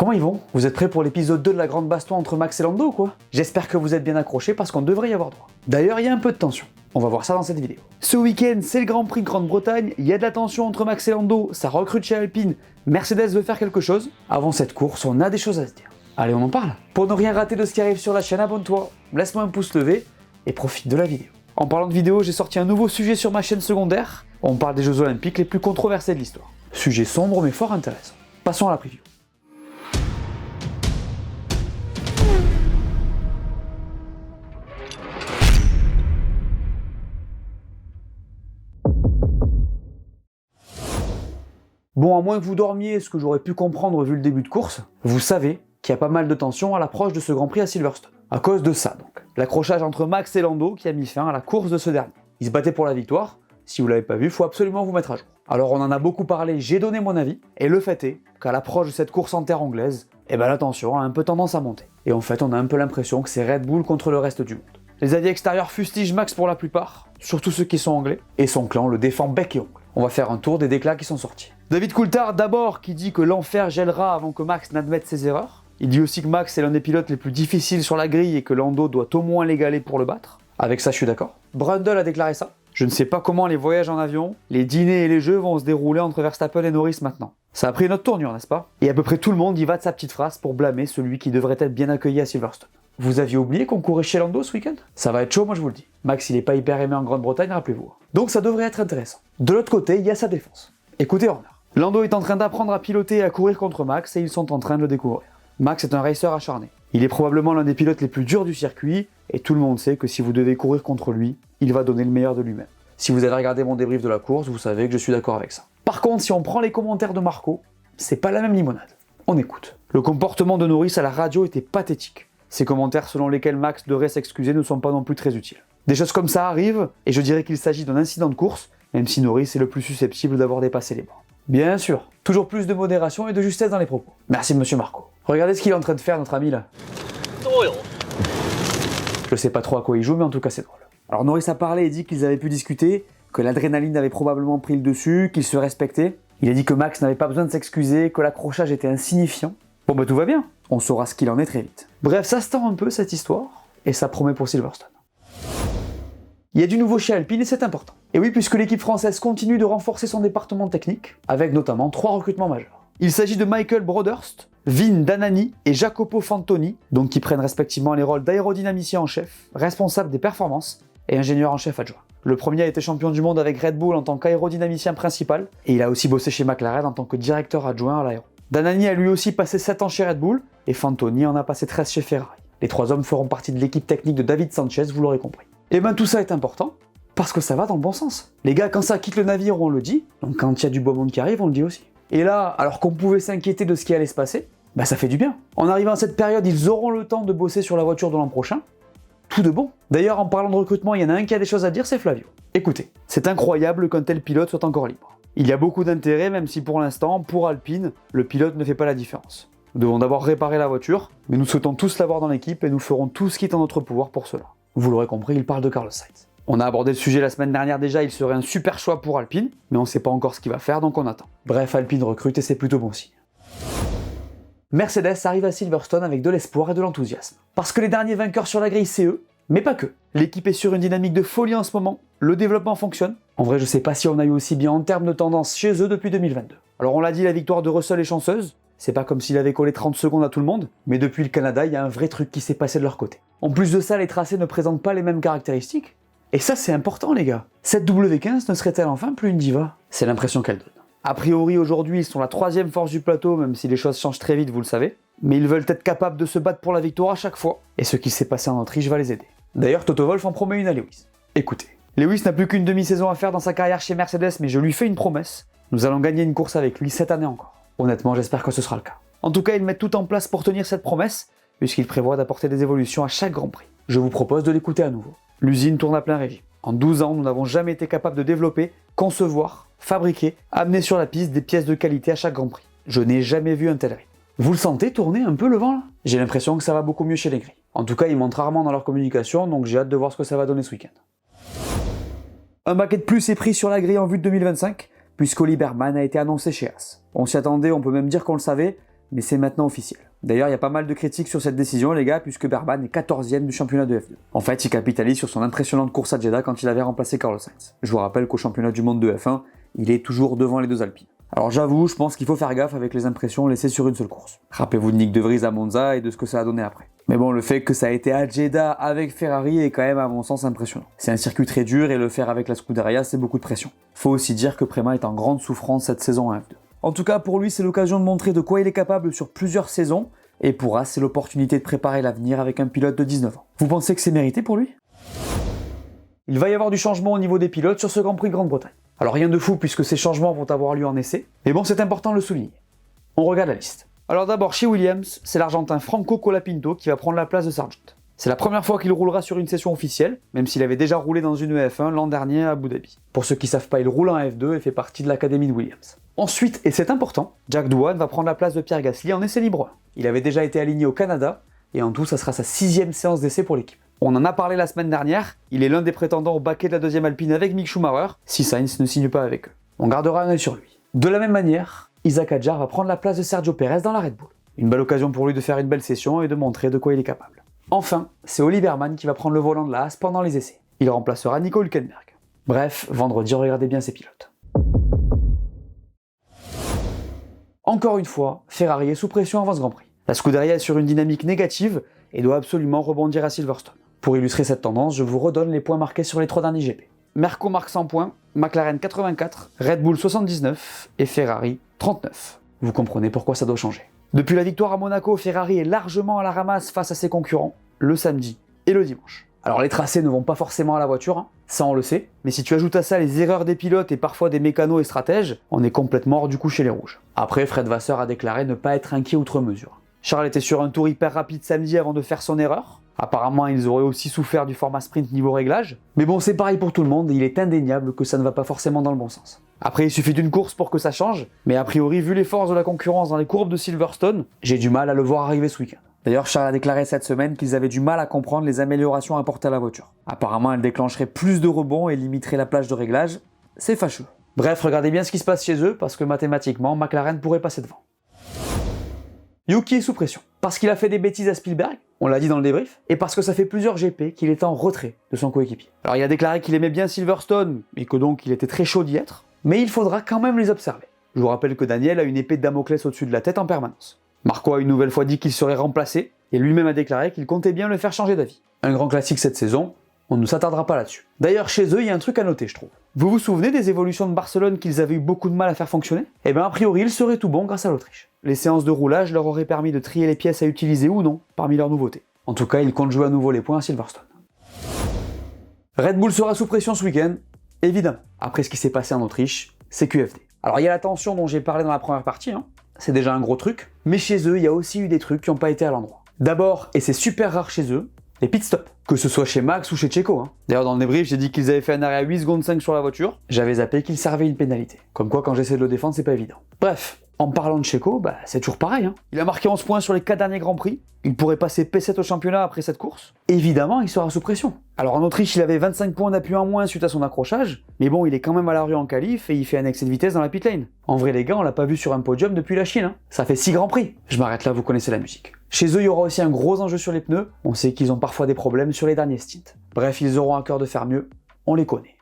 Comment ils vont? Vous êtes prêts pour l'épisode 2 de la grande baston entre Max et Lando ou quoi? J'espère que vous êtes bien accrochés parce qu'on devrait y avoir droit. D'ailleurs, il y a un peu de tension. On va voir ça dans cette vidéo. Ce week-end, c'est le Grand Prix de Grande-Bretagne, il y a de la tension entre Max et Lando, ça recrute chez Alpine, Mercedes veut faire quelque chose. Avant cette course, on a des choses à se dire. Allez, on en parle. Pour ne rien rater de ce qui arrive sur la chaîne, abonne-toi, laisse-moi un pouce levé et profite de la vidéo. En parlant de vidéo, j'ai sorti un nouveau sujet sur ma chaîne secondaire. On parle des Jeux Olympiques les plus controversés de l'histoire. Sujet sombre mais fort intéressant. Passons à la preview. Bon, à moins que vous dormiez, ce que j'aurais pu comprendre vu le début de course, vous savez qu'il y a pas mal de tension à l'approche de ce Grand Prix à Silverstone. À cause de ça donc, l'accrochage entre Max et Lando qui a mis fin à la course de ce dernier. Ils se battaient pour la victoire, si vous l'avez pas vu, faut absolument vous mettre à jour. Alors on en a beaucoup parlé, j'ai donné mon avis, et le fait est qu'à l'approche de cette course en terre anglaise, la tension a un peu tendance à monter. Et en fait on a un peu l'impression que c'est Red Bull contre le reste du monde. Les avis extérieurs fustigent Max pour la plupart, surtout ceux qui sont anglais, et son clan le défend bec et ongle. On va faire un tour des déclats qui sont sortis. David Coulthard d'abord qui dit que l'enfer gèlera avant que Max n'admette ses erreurs. Il dit aussi que Max est l'un des pilotes les plus difficiles sur la grille et que Lando doit au moins l'égaler pour le battre. Avec ça je suis d'accord. Brundle a déclaré ça. Je ne sais pas comment les voyages en avion, les dîners et les jeux vont se dérouler entre Verstappen et Norris maintenant. Ça a pris une autre tournure, n'est-ce pas? Et à peu près tout le monde y va de sa petite phrase pour blâmer celui qui devrait être bien accueilli à Silverstone. Vous aviez oublié qu'on courait chez Lando ce week-end? Ça va être chaud, moi je vous le dis. Max il est pas hyper aimé en Grande-Bretagne, rappelez-vous. Donc ça devrait être intéressant. De l'autre côté, il y a sa défense. Écoutez Horner. Lando est en train d'apprendre à piloter et à courir contre Max et ils sont en train de le découvrir. Max est un racer acharné. Il est probablement l'un des pilotes les plus durs du circuit et tout le monde sait que si vous devez courir contre lui, il va donner le meilleur de lui-même. Si vous avez regardé mon débrief de la course, vous savez que je suis d'accord avec ça. Par contre, si on prend les commentaires de Marco, c'est pas la même limonade. On écoute. Le comportement de Norris à la radio était pathétique. Ces commentaires selon lesquels Max devrait s'excuser ne sont pas non plus très utiles. Des choses comme ça arrivent, et je dirais qu'il s'agit d'un incident de course, même si Norris est le plus susceptible d'avoir dépassé les bornes. Bien sûr, toujours plus de modération et de justesse dans les propos. Merci monsieur Marco. Regardez ce qu'il est en train de faire notre ami là. Je sais pas trop à quoi il joue, mais en tout cas c'est drôle. Alors Norris a parlé et dit qu'ils avaient pu discuter, que l'adrénaline avait probablement pris le dessus, qu'ils se respectaient. Il a dit que Max n'avait pas besoin de s'excuser, que l'accrochage était insignifiant. Bon bah tout va bien, on saura ce qu'il en est très vite. Bref, ça se tend un peu cette histoire, et ça promet pour Silverstone. Il y a du nouveau chez Alpine et c'est important. Et oui, puisque l'équipe française continue de renforcer son département technique, avec notamment 3 recrutements majeurs. Il s'agit de Michael Broderst, Vin Danani et Jacopo Fantoni, donc qui prennent respectivement les rôles d'aérodynamicien en chef, responsable des performances et ingénieur en chef adjoint. Le premier a été champion du monde avec Red Bull en tant qu'aérodynamicien principal, et il a aussi bossé chez McLaren en tant que directeur adjoint à l'aéro. Danani a lui aussi passé 7 ans chez Red Bull, et Fantoni en a passé 13 chez Ferrari. Les 3 hommes feront partie de l'équipe technique de David Sanchez, vous l'aurez compris. Et ben tout ça est important, parce que ça va dans le bon sens. Les gars, quand ça quitte le navire, on le dit, donc quand il y a du beau monde qui arrive, on le dit aussi. Et là, alors qu'on pouvait s'inquiéter de ce qui allait se passer, bah ça fait du bien. En arrivant à cette période, ils auront le temps de bosser sur la voiture de l'an prochain. Tout de bon. D'ailleurs, en parlant de recrutement, il y en a un qui a des choses à dire, c'est Flavio. Écoutez, c'est incroyable qu'un tel pilote soit encore libre. Il y a beaucoup d'intérêt, même si pour l'instant, pour Alpine, le pilote ne fait pas la différence. Nous devons d'abord réparer la voiture, mais nous souhaitons tous l'avoir dans l'équipe et nous ferons tout ce qui est en notre pouvoir pour cela. Vous l'aurez compris, il parle de Carlos Sainz. On a abordé le sujet la semaine dernière déjà, il serait un super choix pour Alpine, mais on ne sait pas encore ce qu'il va faire, donc on attend. Bref, Alpine recrute et c'est plutôt bon signe. Mercedes arrive à Silverstone avec de l'espoir et de l'enthousiasme. Parce que les derniers vainqueurs sur la grille, c'est eux, mais pas que. L'équipe est sur une dynamique de folie en ce moment, le développement fonctionne. En vrai, je sais pas si on a eu aussi bien en termes de tendance chez eux depuis 2022. Alors on l'a dit, la victoire de Russell est chanceuse, c'est pas comme s'il avait collé 30 secondes à tout le monde, mais depuis le Canada, il y a un vrai truc qui s'est passé de leur côté. En plus de ça, les tracés ne présentent pas les mêmes caractéristiques, et ça c'est important les gars. Cette W15 ne serait-elle enfin plus une diva? C'est l'impression qu'elle donne. A priori aujourd'hui ils sont la 3e force du plateau, même si les choses changent très vite, vous le savez, mais ils veulent être capables de se battre pour la victoire à chaque fois, et ce qui s'est passé en Autriche va les aider. D'ailleurs Toto Wolff en promet une à Lewis. Écoutez, Lewis n'a plus qu'une demi-saison à faire dans sa carrière chez Mercedes, mais je lui fais une promesse, nous allons gagner une course avec lui cette année encore. Honnêtement j'espère que ce sera le cas. En tout cas ils mettent tout en place pour tenir cette promesse, puisqu'ils prévoient d'apporter des évolutions à chaque Grand Prix. Je vous propose de l'écouter à nouveau. L'usine tourne à plein régime. En 12 ans, nous n'avons jamais été capables de développer, concevoir, fabriquer, amener sur la piste des pièces de qualité à chaque Grand Prix. Je n'ai jamais vu un tel rythme. Vous le sentez tourner un peu le vent là? J'ai l'impression que ça va beaucoup mieux chez les grilles. En tout cas, ils montent rarement dans leur communication, donc j'ai hâte de voir ce que ça va donner ce week-end. Un baquet de plus est pris sur la grille en vue de 2025, puisqu'Oli Bergman a été annoncé chez Haas. On s'y attendait, on peut même dire qu'on le savait, mais c'est maintenant officiel. D'ailleurs, il y a pas mal de critiques sur cette décision, les gars, puisque Bergman est 14e du championnat de F2. En fait, il capitalise sur son impressionnante course à Jeddah quand il avait remplacé Carlos Sainz. Je vous rappelle qu'au championnat du monde de F1, il est toujours devant les deux Alpines. Alors j'avoue, je pense qu'il faut faire gaffe avec les impressions laissées sur une seule course. Rappelez-vous de Nyck de Vries à Monza et de ce que ça a donné après. Mais bon, le fait que ça a été à Jeddah avec Ferrari est quand même à mon sens impressionnant. C'est un circuit très dur et le faire avec la Scuderia, c'est beaucoup de pression. Faut aussi dire que Prema est en grande souffrance cette saison en F2. En tout cas, pour lui, c'est l'occasion de montrer de quoi il est capable sur plusieurs saisons, et pour As, c'est l'opportunité de préparer l'avenir avec un pilote de 19 ans. Vous pensez que c'est mérité pour lui? Il va y avoir du changement au niveau des pilotes sur ce Grand Prix de Grande-Bretagne. Alors rien de fou puisque ces changements vont avoir lieu en essai, mais bon, c'est important de le souligner. On regarde la liste. Alors d'abord, chez Williams, c'est l'Argentin Franco Colapinto qui va prendre la place de Sargent. C'est la première fois qu'il roulera sur une session officielle, même s'il avait déjà roulé dans une F1 l'an dernier à Abu Dhabi. Pour ceux qui savent pas, il roule en F2 et fait partie de l'académie de Williams. Ensuite, et c'est important, Jack Doohan va prendre la place de Pierre Gasly en essai libre 1. Il avait déjà été aligné au Canada, et en tout, ça sera sa 6e séance d'essai pour l'équipe. On en a parlé la semaine dernière, il est l'un des prétendants au baquet de la 2e Alpine avec Mick Schumacher, si Sainz ne signe pas avec eux. On gardera un œil sur lui. De la même manière, Isaac Hadjar va prendre la place de Sergio Pérez dans la Red Bull. Une belle occasion pour lui de faire une belle session et de montrer de quoi il est capable. Enfin, c'est Oli Berman qui va prendre le volant de la Haas pendant les essais. Il remplacera Nico Hülkenberg. Bref, vendredi, regardez bien ses pilotes. Encore une fois, Ferrari est sous pression avant ce Grand Prix. La Scuderia est sur une dynamique négative et doit absolument rebondir à Silverstone. Pour illustrer cette tendance, je vous redonne les points marqués sur les 3 derniers GP. Merco marque 100 points, McLaren 84, Red Bull 79 et Ferrari 39. Vous comprenez pourquoi ça doit changer. Depuis la victoire à Monaco, Ferrari est largement à la ramasse face à ses concurrents, le samedi et le dimanche. Alors les tracés ne vont pas forcément à la voiture, hein, ça on le sait, mais si tu ajoutes à ça les erreurs des pilotes et parfois des mécanos et stratèges, on est complètement hors du coup chez les rouges. Après, Fred Vasseur a déclaré ne pas être inquiet outre mesure. Charles était sur un tour hyper rapide samedi avant de faire son erreur. Apparemment, ils auraient aussi souffert du format sprint niveau réglage. Mais bon, c'est pareil pour tout le monde et il est indéniable que ça ne va pas forcément dans le bon sens. Après, il suffit d'une course pour que ça change, mais a priori, vu les forces de la concurrence dans les courbes de Silverstone, j'ai du mal à le voir arriver ce week-end. D'ailleurs, Charles a déclaré cette semaine qu'ils avaient du mal à comprendre les améliorations apportées à la voiture. Apparemment, elle déclencherait plus de rebonds et limiterait la plage de réglage. C'est fâcheux. Bref, regardez bien ce qui se passe chez eux, parce que mathématiquement, McLaren pourrait passer devant. Yuki est sous pression, parce qu'il a fait des bêtises à Spielberg, on l'a dit dans le débrief, et parce que ça fait plusieurs GP qu'il est en retrait de son coéquipier. Alors il a déclaré qu'il aimait bien Silverstone, et que donc il était très chaud d'y être, mais il faudra quand même les observer. Je vous rappelle que Daniel a une épée de Damoclès au-dessus de la tête en permanence. Marco a une nouvelle fois dit qu'il serait remplacé, et lui-même a déclaré qu'il comptait bien le faire changer d'avis. Un grand classique cette saison, on ne s'attardera pas là-dessus. D'ailleurs, chez eux, il y a un truc à noter, je trouve. Vous vous souvenez des évolutions de Barcelone qu'ils avaient eu beaucoup de mal à faire fonctionner? Eh bien, a priori, ils seraient tout bons grâce à l'Autriche. Les séances de roulage leur auraient permis de trier les pièces à utiliser ou non parmi leurs nouveautés. En tout cas, ils comptent jouer à nouveau les points à Silverstone. Red Bull sera sous pression ce week-end, évidemment. Après ce qui s'est passé en Autriche, c'est QFD. Alors, il y a la tension dont j'ai parlé dans la première partie, hein. C'est déjà un gros truc, mais chez eux, il y a aussi eu des trucs qui n'ont pas été à l'endroit. D'abord, et c'est super rare chez eux, les pit stops. Que ce soit chez Max ou chez Checo. Hein. D'ailleurs, dans le débrief, j'ai dit qu'ils avaient fait un arrêt à 8 secondes 5 sur la voiture. J'avais zappé qu'ils servaient une pénalité. Comme quoi, quand j'essaie de le défendre, c'est pas évident. Bref, en parlant de Checo, c'est toujours pareil. Hein. Il a marqué 11 points sur les 4 derniers Grands Prix. Il pourrait passer P7 au championnat après cette course. Évidemment, il sera sous pression. Alors en Autriche, il avait 25 points d'appui en moins suite à son accrochage. Mais bon, il est quand même à la rue en qualif et il fait un excès de vitesse dans la pit lane. En vrai, les gars, on l'a pas vu sur un podium depuis la Chine. Hein. Ça fait 6 Grands Prix. Je m'arrête là, vous connaissez la musique. Chez eux, il y aura aussi un gros enjeu sur les pneus. On sait qu'ils ont parfois des problèmes sur les derniers stints. Bref, ils auront à cœur de faire mieux. On les connaît.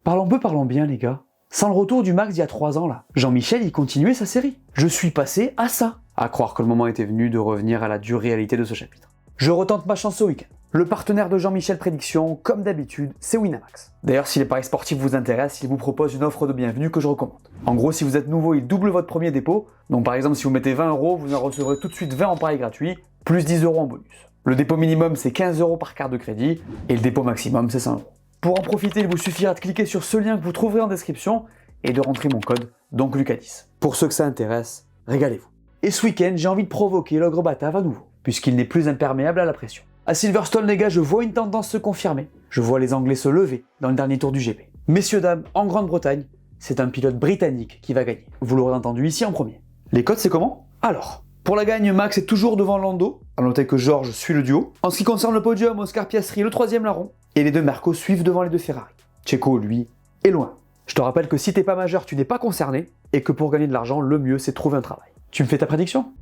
Parlons peu, parlons bien, les gars. Sans le retour du Max d'il y a 3 ans, là, Jean-Michel, il continuait sa série. Je suis passé à ça. À croire que le moment était venu de revenir à la dure réalité de ce chapitre. Je retente ma chance ce week-end. Le partenaire de Jean-Michel Prédiction, comme d'habitude, c'est Winamax. D'ailleurs, si les paris sportifs vous intéressent, il vous propose une offre de bienvenue que je recommande. En gros, si vous êtes nouveau, il double votre premier dépôt. Donc par exemple, si vous mettez 20 €, vous en recevrez tout de suite 20 en paris gratuit, plus 10 € en bonus. Le dépôt minimum, c'est 15 € par carte de crédit, et le dépôt maximum, c'est 100 €. Pour en profiter, il vous suffira de cliquer sur ce lien que vous trouverez en description, et de rentrer mon code, donc Lucas10. Pour ceux que ça intéresse, régalez-vous. Et ce week-end, j'ai envie de provoquer l'ogre Batave à nouveau, puisqu'il n'est plus imperméable à la pression. À Silverstone, les gars, je vois une tendance se confirmer. Je vois les Anglais se lever dans le dernier tour du GP. Messieurs, dames, en Grande-Bretagne, c'est un pilote britannique qui va gagner. Vous l'aurez entendu ici en premier. Les codes, c'est comment? Alors, pour la gagne, Max est toujours devant Lando. À noter que George suit le duo. En ce qui concerne le podium, Oscar Piastri est le 3e larron. Et les deux Mercos suivent devant les deux Ferrari. Checo, lui, est loin. Je te rappelle que si t'es pas majeur, tu n'es pas concerné. Et que pour gagner de l'argent, le mieux, c'est de trouver un travail. Tu me fais ta prédiction?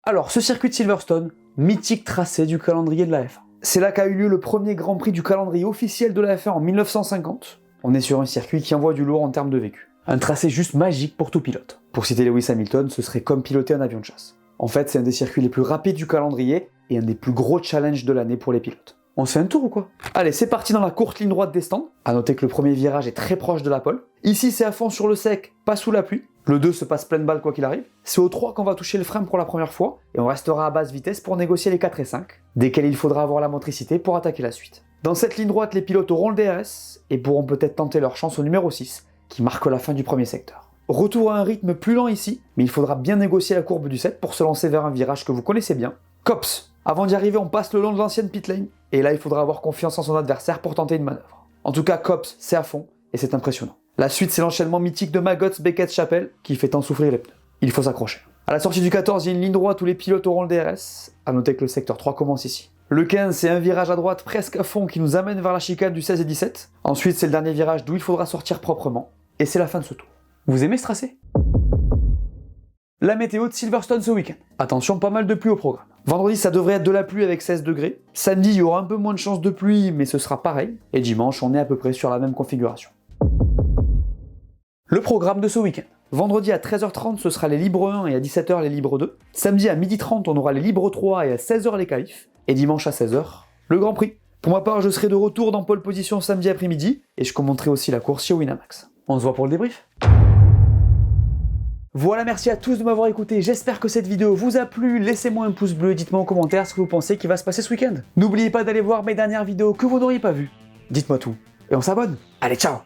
Alors, ce circuit de Silverstone, mythique tracé du calendrier de la F1. C'est là qu'a eu lieu le premier Grand Prix du calendrier officiel de la F1 en 1950. On est sur un circuit qui envoie du lourd en termes de vécu. Un tracé juste magique pour tout pilote. Pour citer Lewis Hamilton, ce serait comme piloter un avion de chasse. En fait, c'est un des circuits les plus rapides du calendrier et un des plus gros challenges de l'année pour les pilotes. On se fait un tour ou quoi? Allez, c'est parti dans la courte ligne droite des stands. A noter que le premier virage est très proche de la pole. Ici, c'est à fond sur le sec, pas sous la pluie. Le 2 se passe pleine balle quoi qu'il arrive. C'est au 3 qu'on va toucher le frein pour la première fois, et on restera à basse vitesse pour négocier les 4 et 5, desquels il faudra avoir la motricité pour attaquer la suite. Dans cette ligne droite, les pilotes auront le DRS, et pourront peut-être tenter leur chance au numéro 6, qui marque la fin du premier secteur. Retour à un rythme plus lent ici, mais il faudra bien négocier la courbe du 7 pour se lancer vers un virage que vous connaissez bien. Cops. Avant d'y arriver, on passe le long de l'ancienne pit lane, et là il faudra avoir confiance en son adversaire pour tenter une manœuvre. En tout cas, Cops, c'est à fond, et c'est impressionnant. La suite, c'est l'enchaînement mythique de Maggots, Beckett, Chapelle, qui fait tant souffrir les pneus. Il faut s'accrocher. À la sortie du 14, il y a une ligne droite où les pilotes auront le DRS. À noter que le secteur 3 commence ici. Le 15, c'est un virage à droite presque à fond qui nous amène vers la chicane du 16 et 17. Ensuite, c'est le dernier virage d'où il faudra sortir proprement. Et c'est la fin de ce tour. Vous aimez ce tracé? La météo de Silverstone ce week-end. Attention, pas mal de pluie au programme. Vendredi, ça devrait être de la pluie avec 16 degrés. Samedi, il y aura un peu moins de chances de pluie, mais ce sera pareil. Et dimanche, on est à peu près sur la même configuration. Le programme de ce week-end. Vendredi à 13h30, ce sera les libres 1 et à 17h les libres 2. Samedi à 12h30, on aura les libres 3 et à 16h les qualifs. Et dimanche à 16h, le Grand Prix. Pour ma part, je serai de retour dans pole position samedi après-midi et je commenterai aussi la course chez Winamax. On se voit pour le débrief. Voilà, merci à tous de m'avoir écouté, j'espère que cette vidéo vous a plu, laissez-moi un pouce bleu et dites-moi en commentaire ce que vous pensez qui va se passer ce week-end. N'oubliez pas d'aller voir mes dernières vidéos que vous n'auriez pas vues. Dites-moi tout, et on s'abonne. Allez, ciao!